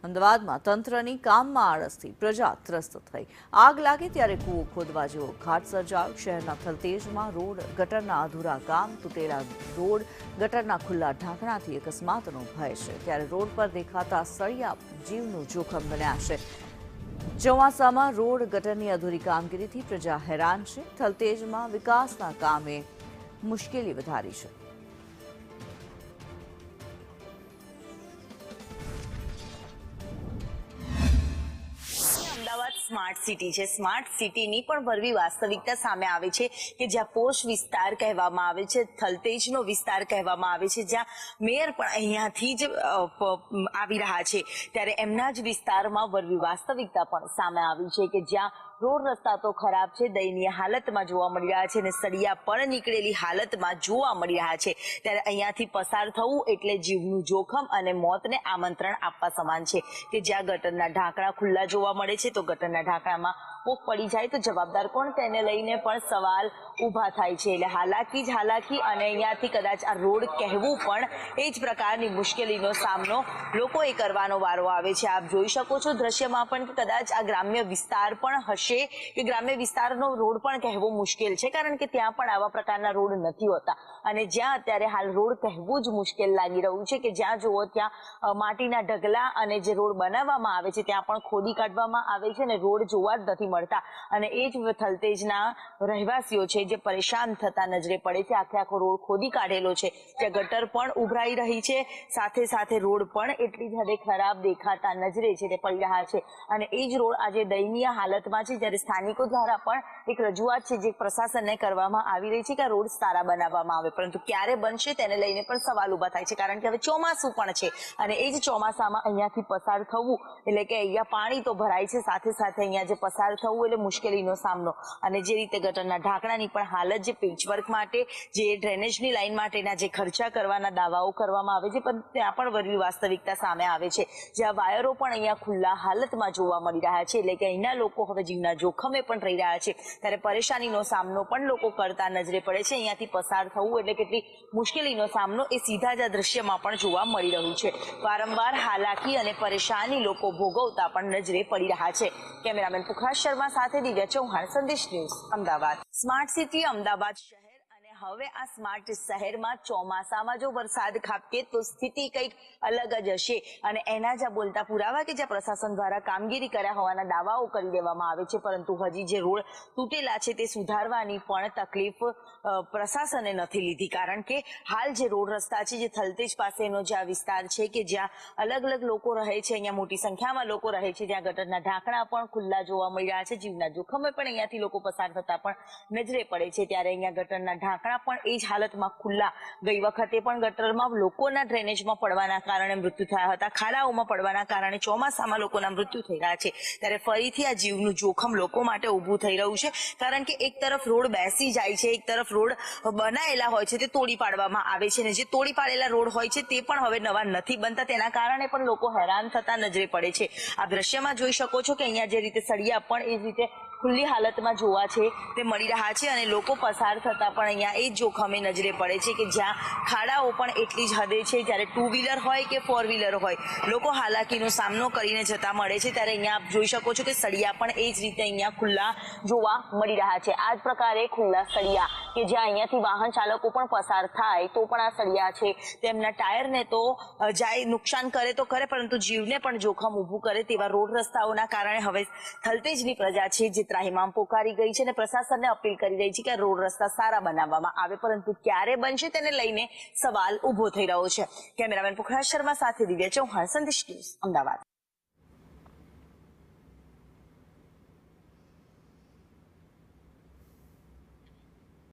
અમદાવાદમાં તંત્રની કામમાં આળસથી પ્રજા ત્રસ્ત થઈ। આગ લાગે ત્યારે કૂવો ખોદવા જેવો ઘાટ સર્જાયો। શહેરના થલતેજમાં રોડ ગટરના અધૂરા કામ, તૂટેલા રોડ, ગટરના ખુલ્લા ઢાંકણાથી અકસ્માતનો ભય છે। ત્યારે રોડ પર દેખાતા સળિયા જીવનું જોખમ બન્યા છે। ચોમાસામાં રોડ ગટરની અધૂરી કામગીરીથી પ્રજા હેરાન છે। થલતેજમાં વિકાસના કામે મુશ્કેલી વધારી છે। અમદાવાદ સ્માર્ટ સિટી છે। સ્માર્ટ સિટીની પણ વરવી વાસ્તવિકતા સામે આવે છે કે જ્યાં પોશ વિસ્તાર કહેવામાં આવે છે, થલતેજનો વિસ્તાર કહેવામાં આવે છે, જ્યાં મેયર પણ અહીંયાથી જ આવી રહ્યા છે। ત્યારે એમના જ વિસ્તારમાં વરવી વાસ્તવિકતા પણ સામે આવી છે કે જ્યાં રોડ રસ્તા તો ખરાબ છે, દયનીય હાલતમાં જોવા મળી રહ્યા છે અને સળિયા પણ નીકળેલી હાલતમાં જોવા મળી રહ્યા છે। ત્યારે અહીંયાથી પસાર થવું એટલે જીવનું જોખમ અને મોતને આમંત્રણ આપવા સમાન છે કે જ્યાં ગટરના ઢાંકણા ખુલ્લા જોવા મળે છે તો ગટરના ઢાંકણામાં પોક પડી જાય તો જવાબદાર કોણ, તેને લઈને પણ સવાલ ઊભા થાય છે। એટલે હાલાકી જ હાલાકી અને અહીંયાથી કદાચ આ રોડ કહેવું પણ એ જ પ્રકારની મુશ્કેલીનો સામનો લોકોએ કરવાનો વારો આવે છે। આપ જોઈ શકો છો દ્રશ્યમાં પણ કે કદાચ આ ગ્રામ્ય વિસ્તાર પણ હશે કે ગ્રામ્ય વિસ્તારનો રોડ પણ કહેવો મુશ્કેલ છે, કારણ કે ત્યાં પણ આવા પ્રકારના રોડ નથી હોતા અને જ્યાં અત્યારે હાલ રોડ કહેવું જ મુશ્કેલ લાગી રહ્યું છે કે જ્યાં જુઓ ત્યાં માટીના ઢગલા અને જે રોડ બનાવવામાં આવે છે ત્યાં પણ ખોદી કાઢવામાં આવે છે અને રોડ જોવા જ નથી મળતા અને એ જ થલતેજના રહેવાસીઓ છે જે પરેશાન થતા નજરે પડે છે। આખો રોડ ખોદી કાઢેલો છે, ત્યાં ગટર પણ ઉભરાઈ રહી છે, સાથે સાથે રોડ પણ એટલી જ હદે ખરાબ દેખાતા નજરે છે તે પડી રહ્યા છે અને એ જ રોડ આજે દયનીય હાલતમાં છે। જ્યારે સ્થાનિકો દ્વારા પણ એક રજૂઆત છે જે પ્રશાસનને કરવામાં આવી રહી છે કે આ રોડ સારા બનાવવામાં આવે, પરંતુ ક્યારે બનશે તેને લઈને પણ સવાલ ઉભા થાય છે, કારણ કે હવે ચોમાસું પણ છે અને એ જ ચોમાસામાં અહીંયાથી પસાર થવું એટલે કે અહીંયા પાણી તો ભરાય છે, સાથે સાથે અહીંયા જે પસાર થવું એટલે મુશ્કેલીનો સામનો અને જે રીતે ગટરના ઢાંકણાની પણ હાલત, જે પેચવર્ક માટે, જે ડ્રેનેજની લાઈન માટેના જે ખર્ચા કરવાના દાવાઓ કરવામાં આવે છે પણ ત્યાં પણ વરવી વાસ્તવિકતા સામે આવે છે, જ્યાં વાયરો પણ અહીંયા ખુલ્લા હાલતમાં જોવા મળી રહ્યા છે। એટલે કે અહીંના લોકો હવે જીવના જોખમે પણ રહી રહ્યા છે, ત્યારે પરેશાનીનો સામનો પણ લોકો કરતા નજરે પડે છે। અહીંયાથી પસાર થવું એટલે કેટલી મુશ્કેલીનો સામનો એ સીધા જ આ દ્રશ્યમાં પણ જોવા મળી રહ્યું છે। વારંવાર હાલાકી અને પરેશાની લોકો ભોગવતા પણ નજરે પડી રહ્યા છે। કેમેરામેન પુખરાજ શર્મા સાથે દિવ્યા ચૌહાણ, સંદેશ news, Ahmedabad. Smart city Ahmedabad શહેર અને હવે આ સ્માર્ટ શહેરમાં ચોમાસામાં જો વરસાદ ખાબકે તો સ્થિતિ કંઈક અલગ જ હશે અને એના જ બોલતા પુરાવા કે જ્યાં પ્રશાસન દ્વારા કામગીરી કર્યા હોવાના દાવાઓ કરી દેવામાં આવે છે, પરંતુ હજી જે રોડ તૂટેલા છે તે સુધારવાની પણ તકલીફ પ્રશાસને નથી લીધી, કારણ કે હાલ જે રોડ રસ્તા છે, જે થલતેજ પાસેનો જે આ વિસ્તાર છે કે જ્યાં અલગ અલગ લોકો રહે છે, અહીંયા મોટી સંખ્યામાં લોકો રહે છે, જ્યાં ગટરના ઢાંકણા પણ ખુલ્લા જોવા મળી રહ્યા છે, જીવના જોખમે પણ અહીંયાથી લોકો પસાર થતા પણ નજરે પડે છે। ત્યારે અહીંયા ગટરના ઢાંકણા પણ એ જ હાલતમાં ખુલ્લા, ગઈ વખતે પણ ગટરમાં લોકોના ડ્રેનેજમાં પડવાના કારણે મૃત્યુ થયા હતા, ખાડાઓમાં પડવાના કારણે ચોમાસામાં લોકોના મૃત્યુ થઈ રહ્યા છે। ત્યારે ફરીથી આ જીવનું જોખમ લોકો માટે ઊભું થઈ રહ્યું છે, કારણ કે એક તરફ રોડ બેસી જાય છે, એક તરફ રોડ બનાયેલા હોય છે તે તોડી પાડવામાં આવે છે અને જે તોડી પાડેલા રોડ હોય છે તે પણ હવે નવા નથી બનતા, તેના કારણે પણ લોકો હેરાન થતા નજરે પડે છે। આ દ્રશ્યમાં જોઈ શકો છો કે અહીંયા જે રીતે સળિયા પણ એ જ રીતે ખુલ્લી હાલતમાં જોવા છે તે મળી રહ્યા છે અને લોકો પસાર થતા પણ અહીંયા એ જ જોખમે નજરે પડે છે કે જ્યાં ખાડાઓ પણ એટલી જ હદે છે, જ્યારે ટુ વ્હીલર હોય કે ફોર વ્હીલર હોય લોકો હાલાકીનો સામનો કરીને જતા મળે છે। ત્યારે અહીંયા આપ જોઈ શકો છો કે સળિયા પણ એ જ રીતે અહીંયા ખુલ્લા જોવા મળી રહ્યા છે। આ જ પ્રકારે ખુલ્લા સળિયા કે જ્યાં અહીંયાથી વાહન ચાલકો પણ પસાર થાય તો પણ આ સળિયા છે તેમના ટાયરને તો જાય, નુકસાન કરે તો કરે, પરંતુ જીવને પણ જોખમ ઊભું કરે તેવા રોડ રસ્તાઓના કારણે હવે થલતેજની પ્રજા છે જે ત્રાહિમામ પોકારી ગઈ છે અને પ્રશાસનને અપીલ કરી રહી છે કે રોડ રસ્તા સારા બનાવવામાં આવે, પરંતુ ક્યારે બનશે તેને લઈને સવાલ ઉભો થઈ રહ્યો છે। કેમેરામેન પુખરાજ શર્મા સાથે દિવ્યા ચૌહાણ, સંદેશ ન્યૂઝ, અમદાવાદ।